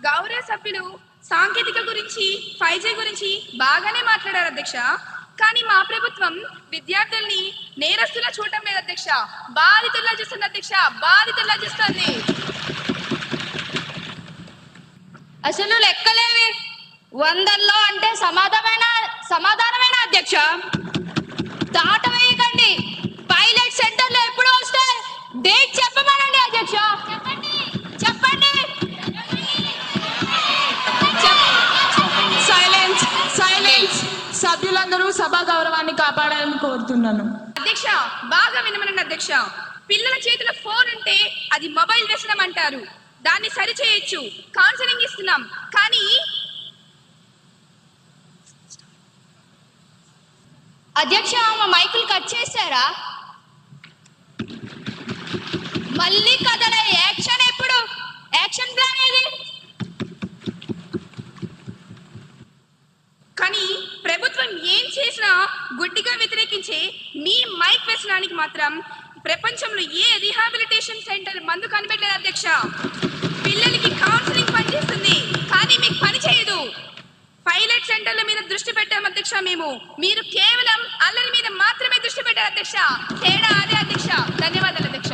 గౌరవ సభ్యులు సాంకేతిక గురించి 5G గురించి బాగానే మాట్లాడారు అధ్యక్ష. కానీ మా ప్రభుత్వం విద్యార్థుల్ని నేరస్తులా చూడటం లేదు అధ్యక్ష, బాధితుల్లా చూస్తుంది అధ్యక్ష, బాధితుల్లా చూస్తుంది. అసలు లెక్కలేవి, వందల్లో అంటే సమాధానమైన అధ్యక్ష. దాట వేయకండి. పైలట్ సెంటర్లో ఎప్పుడు వస్తే డేట్ చెప్పమనండి అధ్యక్ష. చెప్పండి. Silence silence. సభ్యులందరూ సభా గౌరవాన్ని కాపాడాలని కోరుతున్నాను. అధ్యక్ష బాగా వినమనండి అధ్యక్ష. పిల్లల చేతిలో ఫోన్ ఉంటే అది మొబైల్ వ్యసనం అంటారు, దాన్ని సరిచేయొచ్చు, కౌన్సిలింగ్ ఇస్తున్నాం. కానీ అధ్యక్ష మా మైకులు కట్ చేశారా? మళ్ళీ కదలే. యాక్షన్ ఎప్పుడు? యాక్షన్ ప్లాన్ ఏది? కానీ ప్రభుత్వం ఏం చేసినా గుడ్డిగా వ్యతిరేకించే మీ మైక్ వ్యసనానికి మాత్రం ప్రపంచంలో ఏ రిహాబిలిటేషన్ సెంటర్ మందు కనిపెట్టలేదు అధ్యక్ష. పిల్లలకి కౌన్సిలింగ్ పనిచేస్తుంది కానీ మీకు పని చేయదు. పైలట్ సెంటర్ల మీద దృష్టి పెట్టాం అధ్యక్ష మేము, మీరు కేవలం అల్లరి మీద మాత్రమే దృష్టి పెట్టారు అధ్యక్ష. తేడా అదే అధ్యక్ష. ధన్యవాదాలు అధ్యక్ష.